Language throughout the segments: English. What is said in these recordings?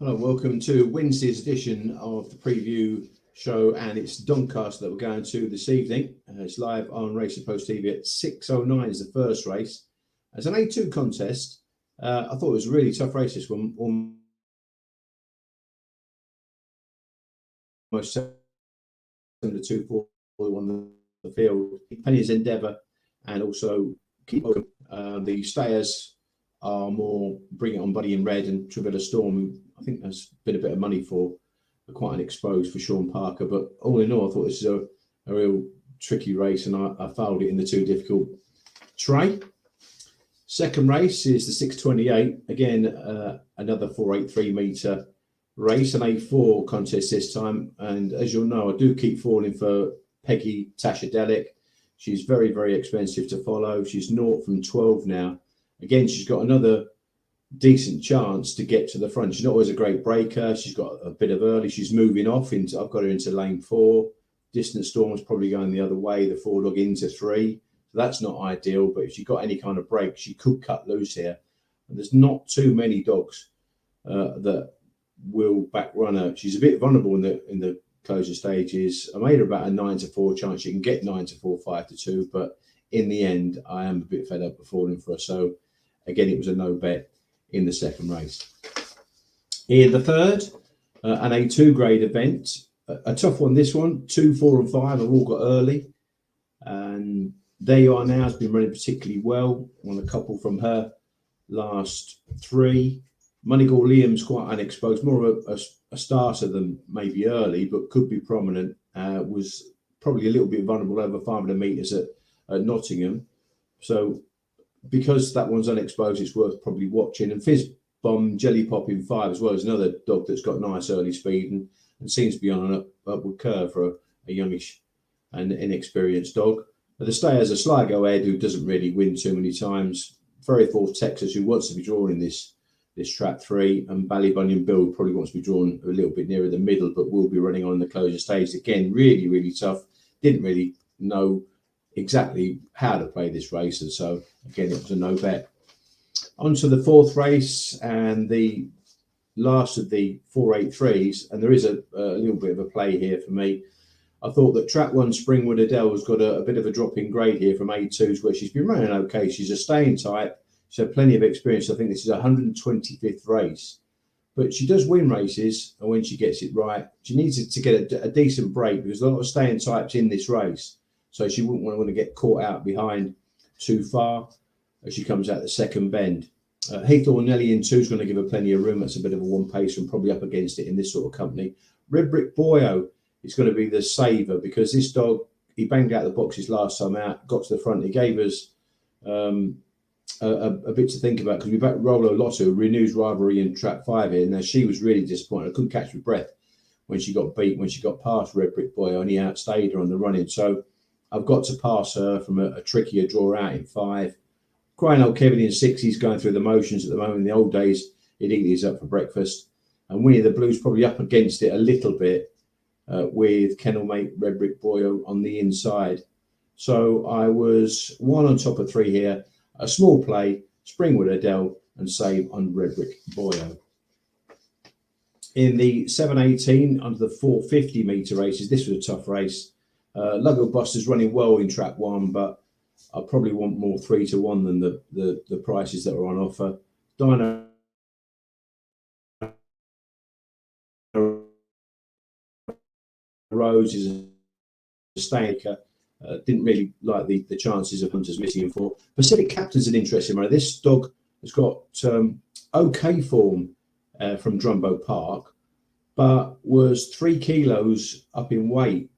Hello, welcome to Wednesday's edition of the preview show, and it's Doncaster that we're going to this evening. It's live on Racer Post TV at 6:09 is the first race. It's an A2 contest. I thought it was a really tough race, this one, almost 7-2 for on the field. Penny's Endeavour and also Keep the stayers are more Bring It On Buddy in red, and Trevilla Storm, who I think there's been a bit of money for quite an exposed for Sean Parker. But all in all, I thought this is a real tricky race, and I fouled it in the too difficult tray. Second race is the 6:28. Again, another 483 metre race, an A4 contest this time. And as you'll know, I do keep falling for Peggy Tashadelic. She's very, very expensive to follow. She's 0 from 12 now. Again, she's got another decent chance to get to the front. She's not always a great breaker. She's got a bit of early. She's moving off into. I've got her into lane 4. Distant Storm's probably going the other way. The 4 dog into 3. So that's not ideal. But if she got any kind of break, she could cut loose here. And there's not too many dogs that will back run her. She's a bit vulnerable in the closing stages. I made her about a 9-4 chance. She can get 9-4, 5-2. But in the end, I am a bit fed up with falling for her. So again, it was a no bet in the second race. In the third, an A2 grade event, a tough one. This one, 2, 4, and 5 have all got early, and There You Are Now has been running particularly well. Won a couple from her last 3. Moneygall Liam's quite unexposed, more of a starter than maybe early, but could be prominent. Was probably a little bit vulnerable over 500 metres at Nottingham. So because that one's unexposed, it's worth probably watching. And Fizz Bomb Jelly Pop in 5 as well is another dog that's got nice early speed and seems to be on an upward curve for a youngish and inexperienced dog. But the stayers are Sligo Ed, who doesn't really win too many times. Very Forth Texas, who wants to be drawn in this trap 3, and Ballybunion Bill probably wants to be drawn a little bit nearer the middle, but will be running on the closing stage. Again, really, really tough. Didn't really know exactly how to play this race, and so again it was a no bet. On to the fourth race and the last of the 483s, and there is a little bit of a play here for me. I thought that track 1 Springwood Adele has got a bit of a drop in grade here from A2s, where she's been running okay. She's a staying type. She's had plenty of experience. I think this is 125th race, but she does win races, and when she gets it right, she needs to get a decent break, because a lot of staying types in this race. So she wouldn't want to get caught out behind too far as she comes out the second bend. Heath Ornelli in 2 is going to give her plenty of room. That's a bit of a one pacer and probably up against it in this sort of company. Red Brick Boyo is going to be the saver, because this dog, he banged out the boxes last time out, got to the front. He gave us a bit to think about, because we backed Rolo Lotto, renews rivalry in track 5 here. Now, she was really disappointed. I couldn't catch her breath when she got beat, when she got past Red Brick Boyo, and he outstayed her on the running. So I've got to pass her from a trickier draw out in 5. Crying Old Kevin in 6, he's going through the motions at the moment. In the old days, he'd eat these up for breakfast. And Winnie the Blues probably up against it a little bit with Kennelmate Red Brick Boyo on the inside. So I was 1 on top of 3 here. A small play, Springwood Adele, and save on Red Brick Boyo. In the 7:18 under the 450 metre races, this was a tough race. Luggo Buster's running well in track 1, but I probably want more 3-1 than the prices that are on offer. Dino Rose is a staker. Didn't really like the chances of Hunters missing him for. Pacific Captain's an interesting one. This dog has got okay form from Drumbo Park, but was 3 kilos up in weight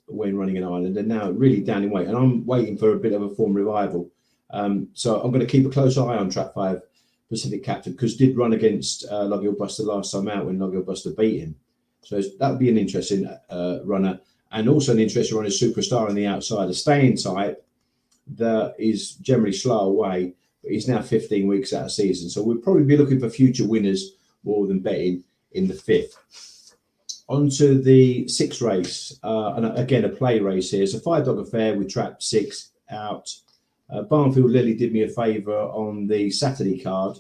when running an island, and now really down in weight, and I'm waiting for a bit of a form revival. So I'm going to keep a close eye on track 5 Pacific Captain, because did run against Luggo Buster last time out when Luggo Buster beat him. So that would be an interesting runner, and also an interesting runner, Superstar on the outside, a staying type that is generally slow away, but he's now 15 weeks out of season. So we'll probably be looking for future winners more than betting in the 5th. On to the 6th race, and again, a play race here. It's a 5-dog affair with trap 6 out. Barnfield Lily did me a favour on the Saturday card.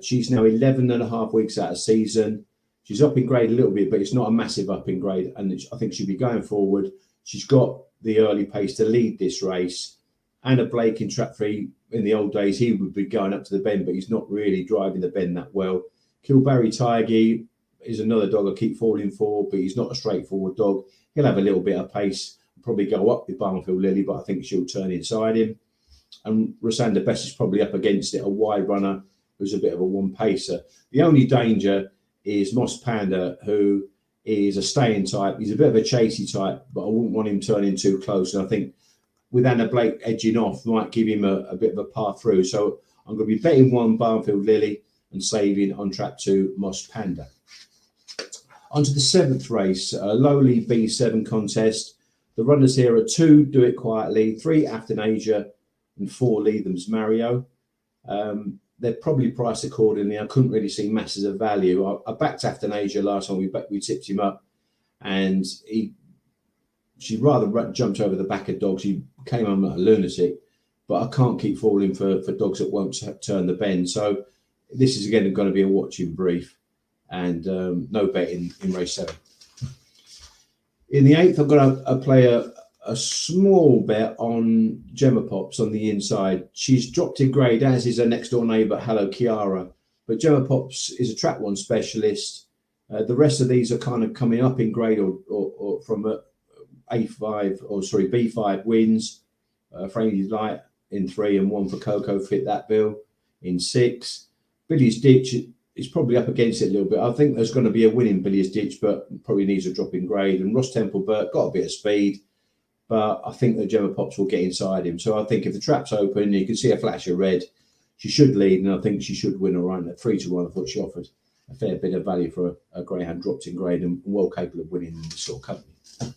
She's now 11 and a half weeks out of season. She's up in grade a little bit, but it's not a massive up in grade. And I think she'll be going forward. She's got the early pace to lead this race. Anna Blake in trap 3, in the old days, he would be going up to the bend, but he's not really driving the bend that well. Kilbarry Tiger is another dog I keep falling for, but he's not a straightforward dog. He'll have a little bit of pace, probably go up with Barnfield Lily, but I think she'll turn inside him. And Rosander Best is probably up against it, a wide runner who's a bit of a one pacer. The only danger is Moss Panda, who is a staying type. He's a bit of a chasey type, but I wouldn't want him turning too close. And I think with Anna Blake edging off, might give him a bit of a path through. So I'm going to be betting 1 Barnfield Lily and saving on trap 2 Moss Panda. On to the 7th race, a lowly B7 contest. The runners here are 2 Do It Quietly, 3 Athanasia, and 4 Leatham's Mario. They're probably priced accordingly. I couldn't really see masses of value. I backed Athanasia last time we tipped him up, and she rather jumped over the back of dogs. He came on like a lunatic, but I can't keep falling for dogs that won't turn the bend. So this is again going to be a watching brief, and no betting in race 7. In the 8th, I'm going to play a small bet on Gemma Pops on the inside. She's dropped in grade, as is her next door neighbour, Hello Kiara. But Gemma Pops is a trap 1 specialist. The rest of these are kind of coming up in grade or from B5 wins. Frankie Light in 3 and 1 for Coco fit that bill in 6. Billy's Ditch is probably up against it a little bit. I think there's going to be a win in Billy's Ditch, but probably needs a drop in grade. And Ross Temple Burt got a bit of speed, but I think that Gemma Pops will get inside him. So I think if the trap's open, you can see a flash of red, she should lead, and I think she should win around at 3-1. I thought she offered a fair bit of value for a greyhound dropped in grade and well capable of winning in this sort of company.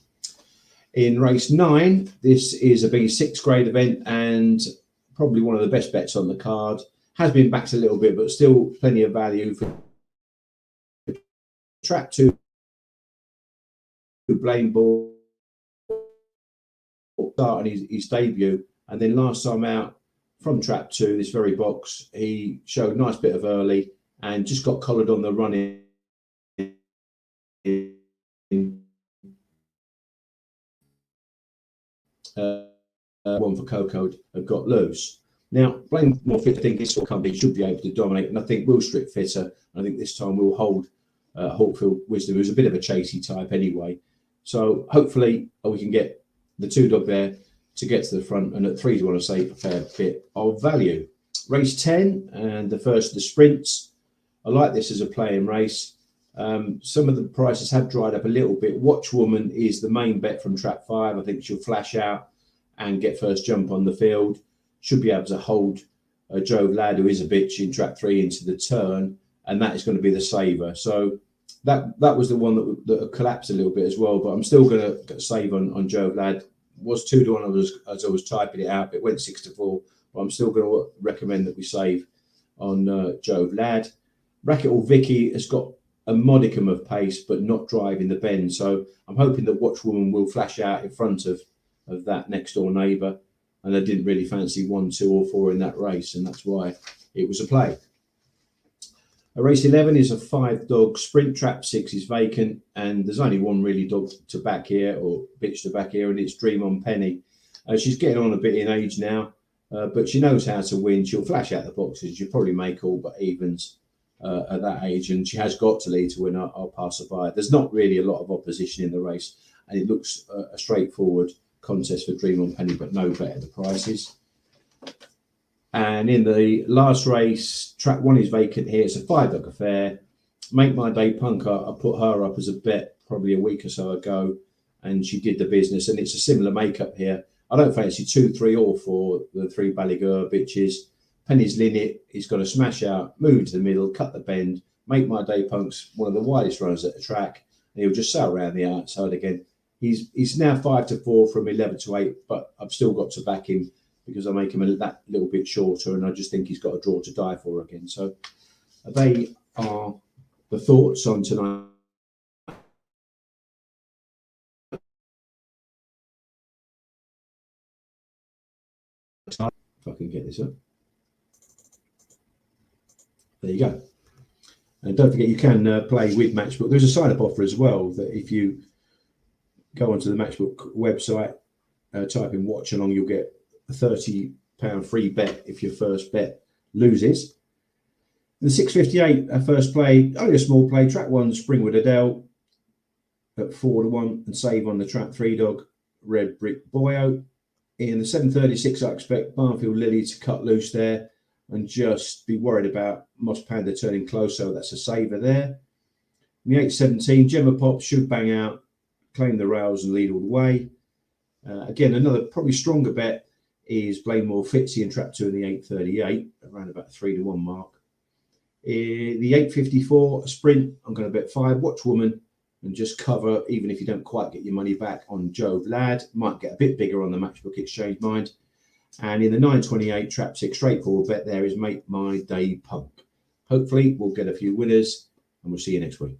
In race 9, this is a B6 grade event and probably one of the best bets on the card. Has been backed a little bit, but still plenty of value for trap 2. Blaine Ball starting his debut, and then last time out from trap 2, this very box, he showed a nice bit of early and just got collared on the run in. One for Coco had got loose. Now, Blaine more fit, I think this sort of company should be able to dominate, and I think Will Strip fitter. I think this time we'll hold Hawkfield Wisdom, who's a bit of a chasey type anyway. So hopefully we can get the 2 dog there to get to the front, and at 3-1 I save a fair bit of value. Race 10 and the first of the sprints. I like this as a playing race. Some of the prices have dried up a little bit. Watchwoman is the main bet from trap 5. I think she'll flash out and get first jump on the field. Should be able to hold Jove Lad, who is a bitch, in trap 3 into the turn, and that is going to be the saver. So that was the one that collapsed a little bit as well, but I'm still going to save on Jove Lad. Was 2-1 as I was typing it out. It went 6-4, but I'm still going to recommend that we save on Jove Lad. Racket or Vicky has got a modicum of pace, but not driving the bend. So I'm hoping that Watchwoman will flash out in front of that next door neighbour. And I didn't really fancy 1, 2 or 4 in that race, and that's why it was a play. Race 11 is a 5 dog sprint. Trap 6 is vacant, and there's only one really dog to back here, or bitch to back here, and it's Dream on Penny. She's getting on a bit in age now, but she knows how to win. She'll flash out the boxes. She'll probably make all but evens at that age, and she has got to lead to win. I'll pass her by. There's not really a lot of opposition in the race, and it looks a straightforward contest for Dream on Penny, but no better the prices. And in the last race, trap 1 is vacant here. It's a 5 dog affair. Make My Day Punker, I put her up as a bet probably a week or so ago, and she did the business, and it's a similar makeup here. I don't fancy 2, 3 or 4, the 3 Ballygurr bitches. Penny's Linnet is going to smash out, move into the middle, cut the bend. Make My Day Punk's one of the widest runners at the track, and he'll just sail around the outside again. He's now 5-4 from 11-8, but I've still got to back him because I make him that little bit shorter, and I just think he's got a draw to die for again. So they are the thoughts on tonight. If I can get this up. There you go. And don't forget, you can play with Matchbook. There's a sign-up offer as well, that if you go onto the Matchbook website, type in watch along, you'll get a £30 free bet if your first bet loses. The 658, our first play, only a small play, track 1, Springwood Adele at 4-1, and save on the track 3 dog, Red Brick Boyo. In the 736, I expect Barnfield Lily to cut loose there and just be worried about Moss Panda turning close, so that's a saver there. In the 817, Gemma Pop should bang out, claim the rails and lead all the way. Again, another probably stronger bet is Blaymore Fitzy and trap 2 in the 838, around about 3-1 mark. The 854 sprint, I'm going to bet 5. Watch Woman and just cover, even if you don't quite get your money back on Jove Lad. Might get a bit bigger on the Matchbook Exchange Mind. And in the 928 trap 6, straightforward bet there is Make My Day Punk. Hopefully we'll get a few winners, and we'll see you next week.